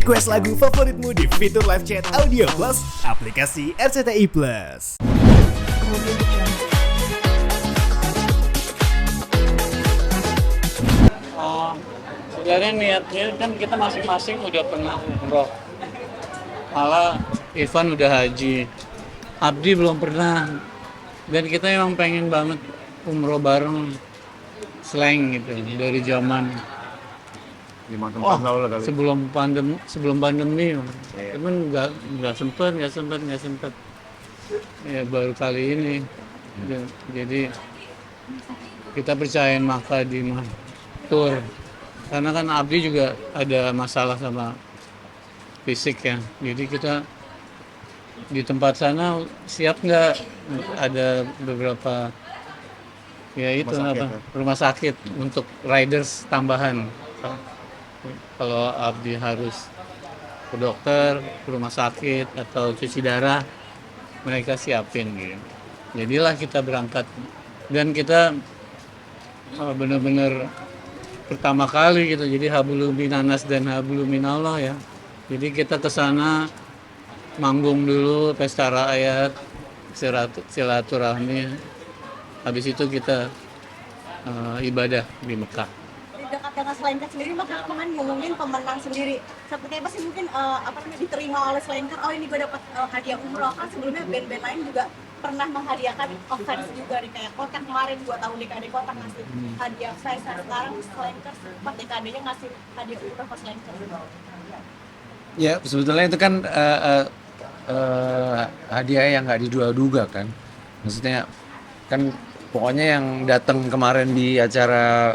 Request lagu favoritmu di fitur live chat Audio Plus, aplikasi RCTI Plus. Sebenarnya niatnya kan kita masing-masing udah pernah umroh. Malah Ivan udah haji, Abdi belum pernah. Dan kita emang pengen banget umroh bareng Slang gitu dari zaman 5 tahun lalu lah kali. sebelum pandemi. Cuman nggak sempet. Ya baru kali ini. Jadi kita percayain Maka di tour. Karena kan Abdi juga ada masalah sama fisik ya. Jadi kita di tempat sana siap nggak ada beberapa rumah sakit untuk riders tambahan. Kalau Abdi harus ke dokter, ke rumah sakit atau cuci darah, mereka siapin gitu. Jadilah kita berangkat dan kita benar-benar pertama kali gitu, jadi hablum minanas dan hablum minallah ya. Jadi kita ke sana manggung dulu, pesta rakyat, silaturahmi. Habis itu kita ibadah di Mekah. Dekat dengan Slankers sendiri, Mas kemarin ngomongin pemenang sendiri. Seperti apa sih mungkin diterima oleh Slankers? Oh ini gue dapat hadiah umroh. Kan sebelumnya band-band lain juga pernah menghadiahkan fans juga nih, kayak Kotak kemarin 2 tahun DKD Kotak ngasih hadiah fans. Sekarang Slankers 4 DKD-nya ngasih hadiah umroh ke Slankers. Ya sebetulnya itu kan hadiah yang nggak diduga-duga kan. Maksudnya kan pokoknya yang datang kemarin di acara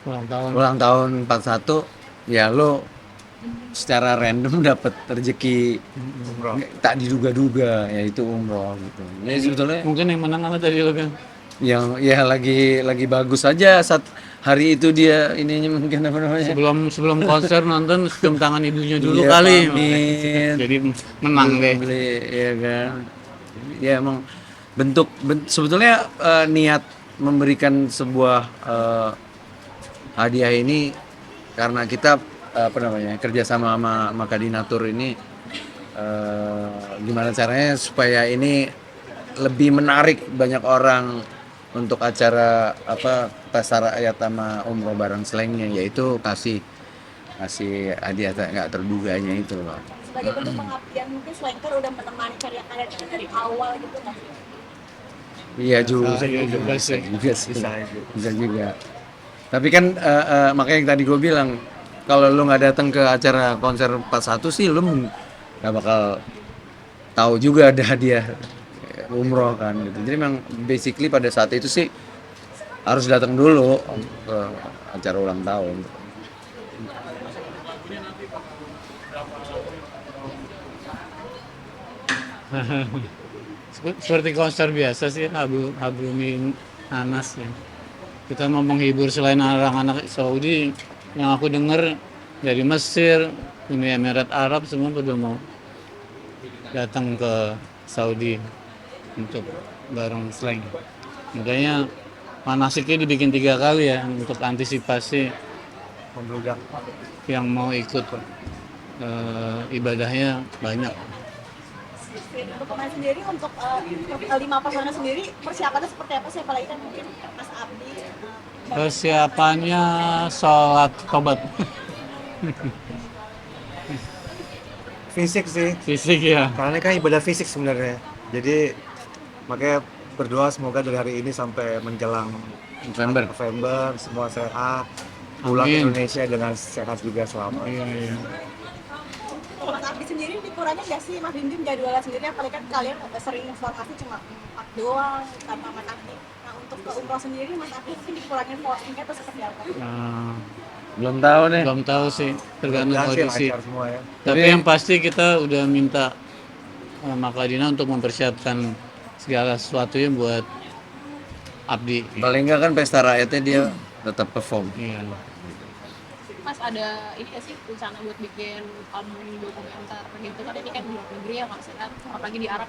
ulang tahun 41 ya lo secara random dapat rezeki umroh tak diduga-duga, yaitu umroh gitu. Jadi sebetulnya Mungkin yang menang apa tadi lo kan? yang ya lagi bagus aja saat hari itu dia ininya mungkin apa namanya Sebelum konser nonton cium tangan ibunya dulu iya, kali. pamit. Jadi menang deh. Beli ya kan. Ya emang sebetulnya niat memberikan sebuah hadiah ini karena kita kerjasama sama Makadinatur ini, gimana caranya supaya ini lebih menarik banyak orang untuk acara pesta rakyat sama umroh bareng Slangnya, yaitu kasih hadiah nggak terduganya itu loh. Sebagai bentuk pengabdian mungkin Slankers udah menemani karya-karya dari awal gitu nggak sih? Iya juga bisa juga. Tapi kan makanya yang tadi gue bilang, kalau lu nggak datang ke acara konser 41 sih lu nggak bakal tahu juga ada hadiah umroh kan gitu. Jadi memang basically pada saat itu sih harus datang dulu ke acara ulang tahun. Seperti konser biasa sih, hablumi nanas ya. Kita mau menghibur selain anak-anak Saudi, yang aku dengar dari Mesir, Uni Emirat Arab semua pada mau datang ke Saudi untuk bareng Slang. Makanya manasiknya dibikin 3 kali ya untuk antisipasi Membludak. yang mau ikut ibadahnya banyak. Untuk pemain sendiri, untuk 5 personel sendiri persiapannya seperti apa sih? Apalagi kan mungkin Mas Abdi Persiapannya sholat tobat. Fisik sih, Fisik ya. karena ini kan ibadah fisik sebenarnya. Jadi makanya berdoa semoga dari hari ini sampai menjelang November semua sehat, pulang ke Amin. Indonesia dengan sehat juga selamat. Iya. Mas Abdi sendiri dikurangin nggak sih Mas Dindim jadwalnya sendiri? Apalagi kan kalian sering informasi cuma 4 doang tanpa Mas Abdi. Nah untuk ke umroh sendiri Mas Abdi mungkin dikurangin porsinya atau seperti apa? Nah, Belum tahu nih. belum tahu sih, tergantung Mudah-mudahan sih kondisi. lancar semua ya. Tapi yang pasti kita udah minta Makadina untuk mempersiapkan segala sesuatunya buat Abdi. Paling nggak kan pesta rakyatnya dia tetap perform. Iya. Mas ada ini nggak sih rencana buat bikin album dokumenter gitu kan, ini kan di luar negeri ya maksudnya, apalagi di Arab,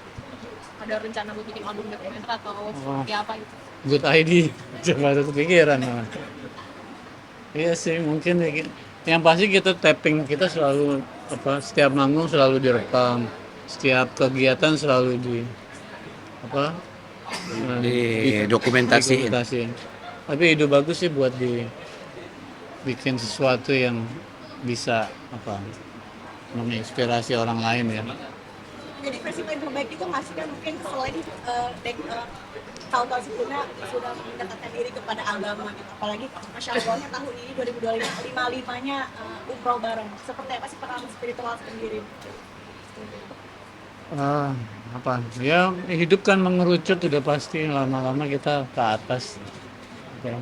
ada rencana buat bikin album dokumenter atau seperti apa gitu? Good ID, coba ada kepikiran. Iya sih, mungkin ya, Yang pasti kita tapping, kita selalu apa, setiap manggung selalu direkam, setiap kegiatan selalu di apa, Dokumentasiin. dokumentasiin. Tapi ide bagus sih buat dibikin sesuatu yang bisa apa, menginspirasi orang lain ya. Jadi festival yang terbaik itu ngasihkan mungkin selain tahun-tahun sebelumnya sudah mendekatkan diri kepada agama gitu. Apalagi Masya Allahnya tahun ini 2025-nya umroh bareng. Seperti apa sih pengalaman spiritual sendiri? Apa ya, hidup kan mengerucut, udah pasti lama-lama kita ke atas ya.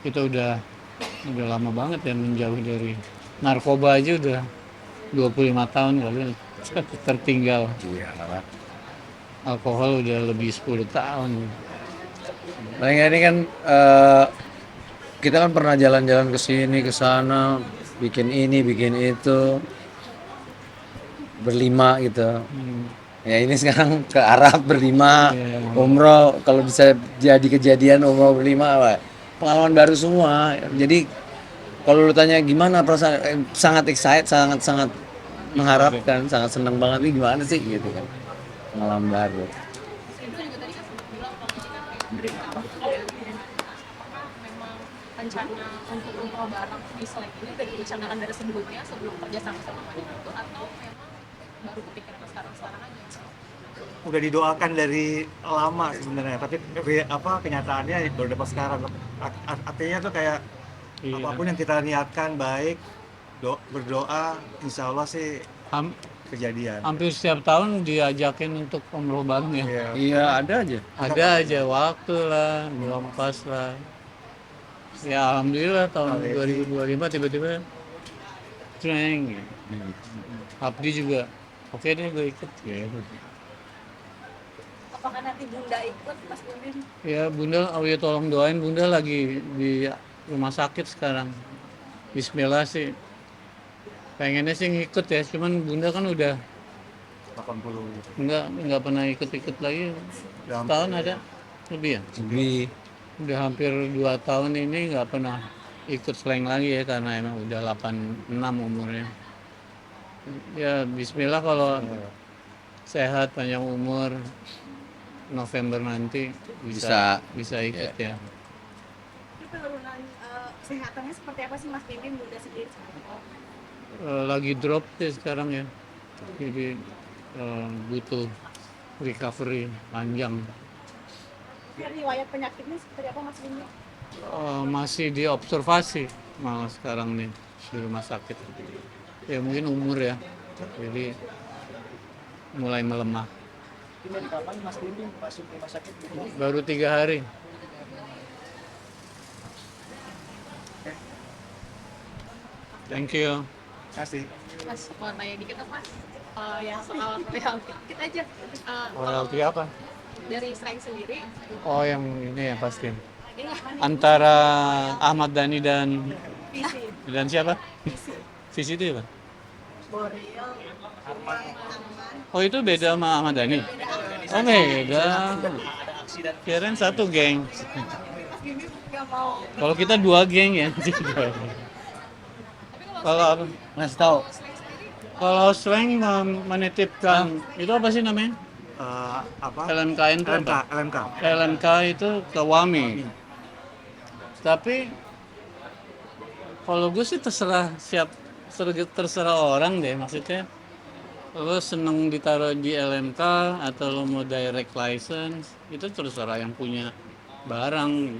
Kita udah lama banget ya menjauh dari narkoba aja udah 25 tahun kali tertinggal. Iya. Alkohol udah lebih 10 tahun. Paling nggak ini kan kita kan pernah jalan-jalan ke sini ke sana, bikin ini bikin itu, berlima gitu. Ya ini sekarang ke Arab berlima, umroh, kalau bisa jadi kejadian umroh berlima, wah, pengalaman baru semua. Jadi kalau lu tanya gimana perasaan, sangat excited, sangat mengharapkan, sangat senang banget nih, gimana sih gitu kan, pengalaman baru. Itu juga tadi kan sempat bilang kalau ini kan kayak dream come true ya. Apakah memang rencana untuk umroh bareng di Slang ini udah direncanakan dari sebelumnya sebelum kerja sama Madinah itu, atau memang baru kepikiran sekarang aja? Udah didoakan dari lama sebenarnya, tapi kenyataannya baru dapat sekarang. Artinya tuh kayak apapun yang kita niatkan baik, berdoa, insya Allah sih kejadian. Hampir setiap tahun diajakin untuk umroh bareng ya. Iya. Iya ada aja. Ada aja waktu lah, belum pas lah. Ya alhamdulillah tahun 2025 tiba-tiba training. Abdi juga, oke deh gue ikut. Apakah nanti Bunda ikut, Mas Bundin? Ya Bunda, oh ya tolong doain, Bunda lagi di rumah sakit sekarang. Bismillah sih. Pengennya sih ngikut ya, cuman Bunda kan udah 80. nggak pernah ikut lagi. Setahun ada lebih ya. Lebih. Udah hampir 2 tahun ini nggak pernah ikut Slang lagi ya, karena emang udah 86 umurnya. Ya Bismillah kalau sehat panjang umur, November nanti bisa ikut ya. Itu penurunan kesehatannya seperti apa sih Mas Bundin, Bunda sendiri? Lagi drop sih sekarang ya, jadi butuh recovery panjang. Riwayat penyakitnya seperti apa Mas Bundin? Masih diobservasi malah sekarang nih di rumah sakit. Ya mungkin umur ya, jadi mulai melemah. Dari kapan Mas Bundin masuk rumah sakit? Baru 3 hari. Thank you. Kasih. Mas mau nanya dikit dong Mas, yang soal royalti dikit aja. Royalti apa? Dari Slang sendiri, Oh yang ini ya pasti. ini Antara Ahmad Dhani dan Visi, siapa? Visi itu ya, Pak? Boril, Arman. Oh itu beda sama Ahmad Dhani? Oh beda. Kirain satu geng. Mas Bundin nggak mau. Kalau kita 2 geng ya. Kalau apa? Ngasih tahu. Kalau Slang menitipkan itu apa sih namanya? LMKN itu apa? LMK. LMK itu ke Wami. Tapi kalau gue sih terserah terserah orang deh, maksudnya lo seneng ditaruh di LMK atau lo mau direct license, itu terserah yang punya barang.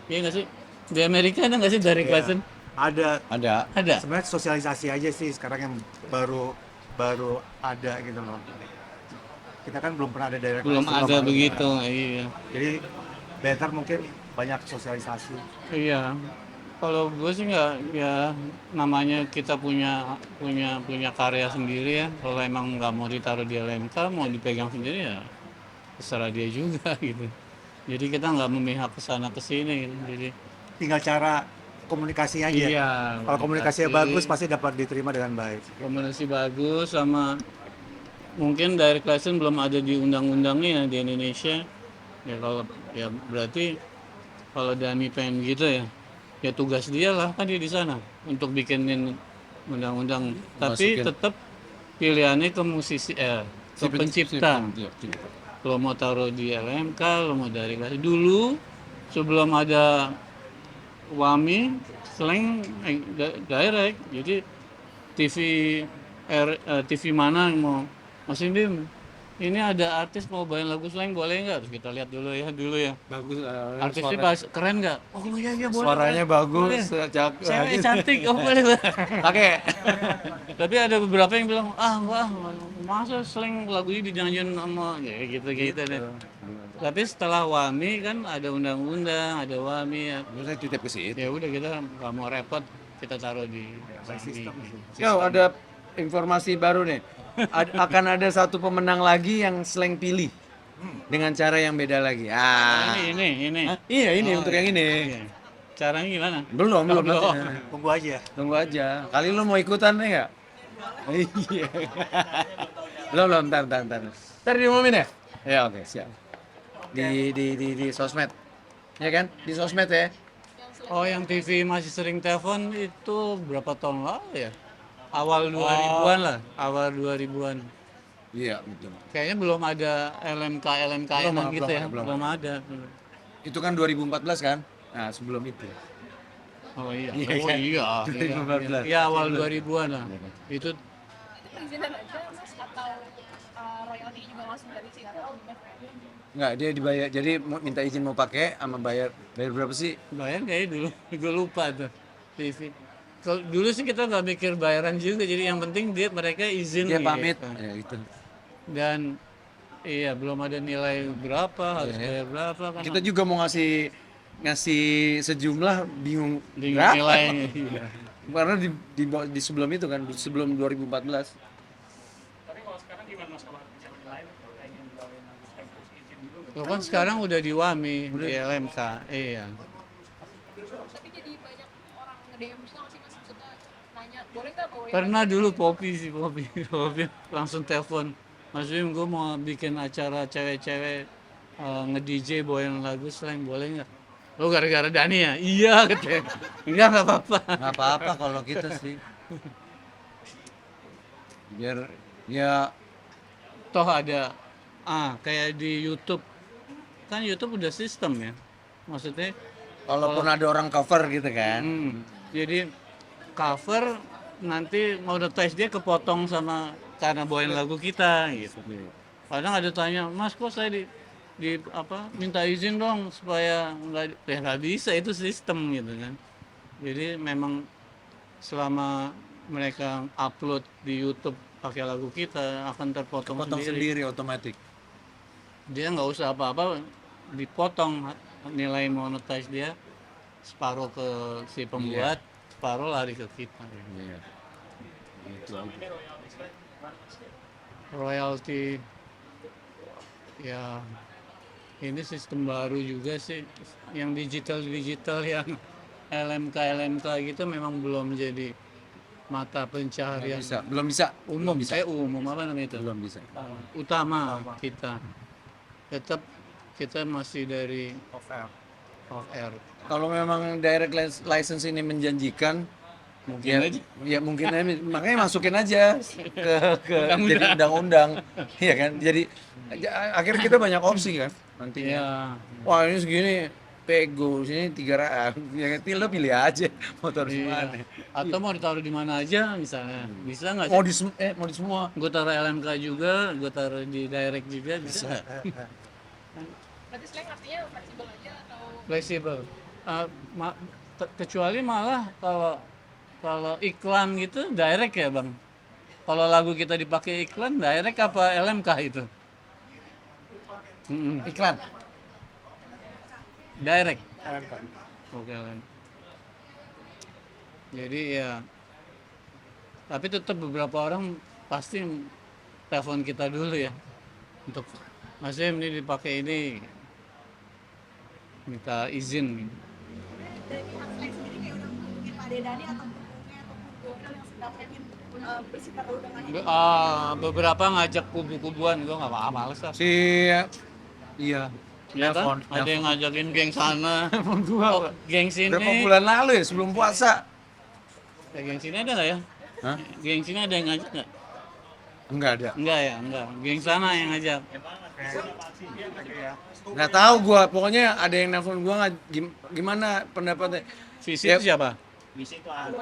Iya nggak sih? Di Amerika ada nggak sih direct Iya. license? Ada. Ada. Sebenarnya sosialisasi aja sih sekarang yang baru ada gitu loh. Kita kan belum pernah ada direct Belum license, ada belum begitu. Iya. Jadi better mungkin banyak sosialisasi. Iya. Kalau gue sih nggak, ya namanya kita punya karya sendiri ya. Kalau emang nggak mau ditaruh di LMK, mau dipegang sendiri ya terserah dia juga gitu. Jadi kita nggak memihak ke sana ke sini gitu. Jadi Tinggal cara komunikasi aja. iya. Kalau komunikasinya bagus pasti dapat diterima dengan baik. Komunikasi bagus, sama mungkin direct license belum ada di undang-undangnya ya di Indonesia. Ya kalau ya berarti kalau Dami pengen gitu ya, ya tugas dia lah kan dia di sana untuk bikinin undang-undang. Tapi Masukin. tetap pilihannya ke musisi, ke pencipta. Lo mau taruh di LMK, lo mau dari dulu sebelum ada Wami, slang direct. Jadi TV TV mana yang mau Mas Indim, ini ada artis mau bawain lagu slang boleh nggak? Terus kita lihat dulu ya. Bagus. Artisnya pas keren nggak? Oh iya boleh. Suaranya Pak. bagus, Boleh. Cewek cantik, oh boleh. Pakai. Tapi ada beberapa yang bilang, masa slang lagunya dinyanyiin sama ya gitu deh. Tapi setelah Wami kan ada undang-undang, ada Wami ya. Saya titip ke situ. Ya udah kita nggak mau repot, kita taruh di sistem. Yo, ada informasi baru nih. Akan ada satu pemenang lagi yang slang pilih dengan cara yang beda lagi. Ini. Hah? Iya ini untuk yang ini. Iya. Caranya gimana? Belum. Tunggu aja. Tunggu aja. Kali lu mau ikutan nih nggak? Iya. Belum. Ntar. Ntar diumumin ya? Ya oke siap. Di sosmed, ya kan? Di sosmed ya. Oh yang TV masih sering telepon itu berapa tahun lalu ya? Awal 2000-an lah, awal 2000-an. Iya betul. Kayaknya belum ada LMK Belum, gitu ya, belum. belum ada. Itu kan 2014 kan? Nah sebelum itu. Oh iya, Iya kan? 2014. Iya awal 2000-an lah. Itu Perizinan aja mas atau royalti juga langsung dari sini atau gimana? Nggak, dia dibayar. Jadi minta izin mau pakai sama bayar berapa sih? bayar kayaknya dulu, gue lupa tuh TV. Kalau dulu sih kita nggak mikir bayaran juga, jadi yang penting mereka izin Dia gitu. pamit. Ya itu. Dan iya belum ada nilai berapa, harus bayar berapa kan. Kita juga mau ngasih sejumlah bingung Bingung berapa? nilainya. Iya. Karena di sebelum itu kan, sebelum 2014. Lo kan sekarang udah di Wami, di LMK, iya. Tapi jadi banyak orang nge-DM juga nggak sih mas, maksudnya nanya boleh nggak bawain Pernah dulu Poppy langsung telepon, Mas Wim gue mau bikin acara cewek-cewek nge-DJ bawain lagu slang boleh nggak? Lo gara-gara Dani ya? Iya katanya. Enggak apa-apa. Nggak apa-apa kalau kita sih. Biar ya Toh ada kayak di YouTube. Kan YouTube udah sistem ya. Maksudnya kalaupun ada orang cover gitu kan. jadi cover nanti monetize dia kepotong sama karena bawain lagu kita gitu. Kadang ada tanya, Mas kok saya minta izin dong supaya nggak bisa, itu sistem gitu kan. Jadi memang selama mereka upload di YouTube pakai lagu kita akan terpotong Sendiri otomatis. Dia nggak usah apa-apa, dipotong nilai monetize dia separuh ke si pembuat, separuh lari ke kita. Iya. Itu aja. Royalti ya ini sistem baru juga sih, yang digital yang LMK gitu memang belum jadi mata pencaharian Belum bisa. umum. Umum apa namanya itu? Belum bisa. Utama kita tetap kita masih dari off air. Kalau memang direct license ini menjanjikan, mungkin aja. Ya mungkin aja. Makanya masukin aja ke jadi undang-undang, iya kan? Jadi akhirnya kita banyak opsi kan nantinya. Ya, Wah ini segini pego, sini 300, ya kan? Lo pilih aja motor semana. atau mau ditaruh di mana aja misalnya, bisa nggak sih? Mau di semua. Gue taruh LMK juga, gue taruh di direct juga bisa. berarti slang artinya fleksibel aja atau Fleksibel. Kecuali malah kalau iklan gitu direct ya bang. Kalau lagu kita dipakai iklan direct apa LMK itu? Iklan. Direct. Oke LMK. Jadi ya, tapi tetap beberapa orang pasti telepon kita dulu ya untuk Mas Em ini dipakai ini, minta izin. Dari pihak slang sendiri kayak udah menghubungin Pak Dedani atau pendukungnya atau Gokil yang sedang ingin bersifat undangan ini. Beberapa ngajak kubu-kubuan, gue nggak males lah. Iya. Ya Nelpon, kan? Ada yang ngajakin geng sana, Nelpon gua geng sini. berapa bulan lalu ya sebelum puasa. Ya, geng sini ada nggak ya? Hah? Geng sini ada yang ngajak nggak? Enggak ada. Enggak ya, enggak. Geng sana yang ngajak. Nggak tahu gua, pokoknya ada yang nelpon gua gimana pendapatnya. Visi Ya. itu siapa? Visi itu ada.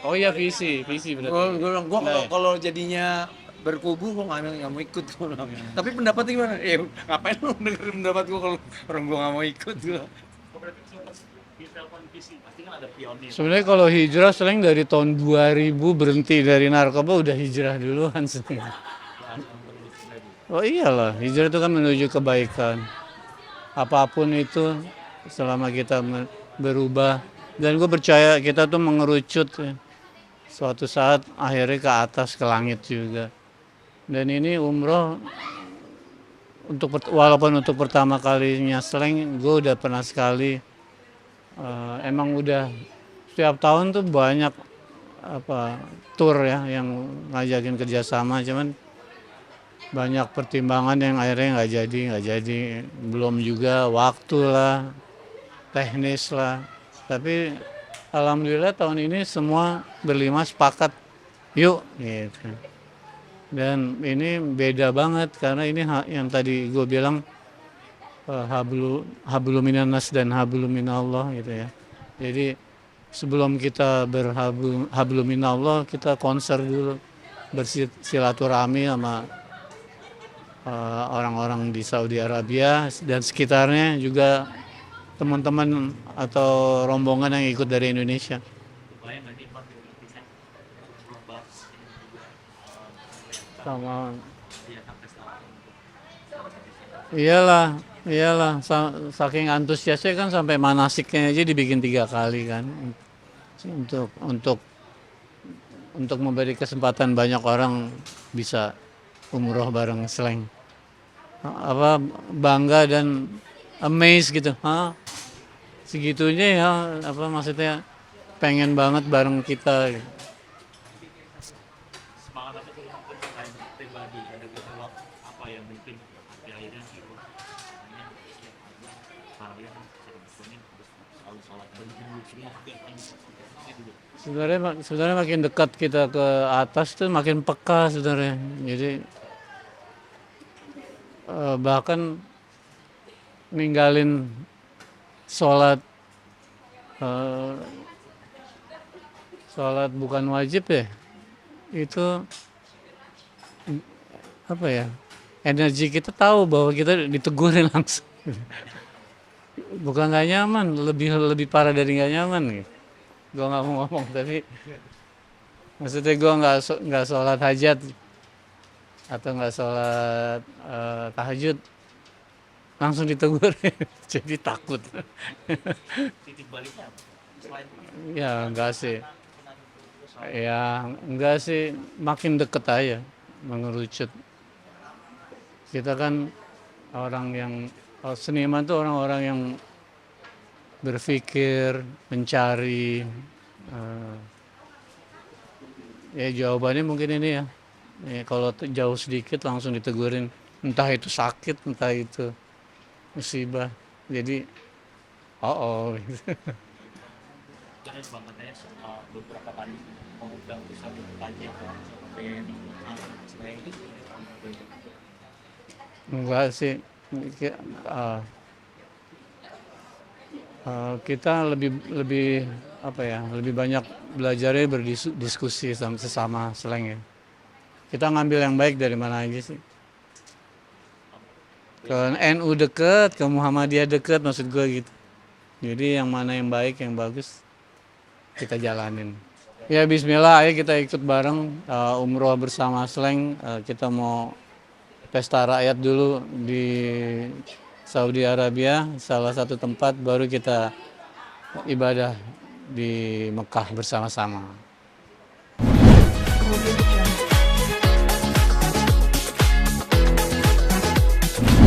Oh iya, visi berarti. Gua Enggak ya? kalau jadinya berkubu gua nggak mau ikut gua bilang. Tapi pendapatnya gimana? Ya ngapain lu dengerin pendapat gua kalau orang gua nggak mau ikut gua. Ditelepon visi, pasti kan ada pionir. Sebenarnya kalau hijrah Sleng dari tahun 2000 berhenti dari narkoba udah hijrah duluan Sleng. Oh iyalah, hijrah itu kan menuju kebaikan. Apapun itu selama kita berubah, dan gue percaya kita tuh mengerucut ya. Suatu saat akhirnya ke atas, ke langit juga. Dan ini umroh walaupun untuk pertama kalinya Sleng, gue udah pernah sekali. Emang udah setiap tahun tuh banyak tour ya yang ngajakin kerjasama, cuman banyak pertimbangan yang akhirnya nggak jadi, belum juga waktu lah, teknis lah. Tapi alhamdulillah tahun ini semua berlima sepakat yuk gitu. Dan ini beda banget karena ini yang tadi gue bilang hablu minannas dan hablu minallah gitu ya. Jadi sebelum kita hablu minallah, kita konser dulu, bersilaturahmi sama orang-orang di Saudi Arabia dan sekitarnya, juga teman-teman atau rombongan yang ikut dari Indonesia. Sama iyalah saking antusiasnya kan sampai manasiknya aja dibikin 3 kali kan, untuk memberi kesempatan banyak orang bisa umroh bareng Sleng. Bangga dan amazed gitu. Segitunya ya, maksudnya pengen banget bareng kita gitu. Semangat apa sih untuk kalian pribadi, ada gejolak apa yang mungkin akhirnya kalian selalu sholat Sebenarnya makin dekat kita ke atas tuh makin peka sebenarnya. Jadi bahkan ninggalin sholat bukan wajib ya, itu energi kita tahu bahwa kita ditegurin langsung. Bukan nggak nyaman, lebih parah dari nggak nyaman gitu. Gue nggak mau ngomong, tapi maksudnya gue nggak sholat hajat atau nggak sholat tahajud, langsung ditegur. Jadi takut. titik baliknya selain Ya enggak sih, makin deket aja, mengerucut. Kita kan seniman tuh orang-orang yang berpikir, mencari. Ya jawabannya mungkin ini ya. Kalau jauh sedikit langsung ditegurin, entah itu sakit, entah itu musibah. Jadi gitu. Karena bang katanya beberapa kali mengundang bisa berkaji pengen selain itu Enggak sih. Kita lebih banyak belajarnya berdiskusi sesama Sleng ya. Kita ngambil yang baik dari mana aja sih. Ke NU deket, ke Muhammadiyah deket, maksud gue gitu. Jadi yang mana yang baik, yang bagus, kita jalanin. Ya bismillah, ayo kita ikut bareng umroh bersama Sleng. Kita mau pesta rakyat dulu di Saudi Arabia, salah satu tempat, baru kita ibadah di Mekah bersama-sama.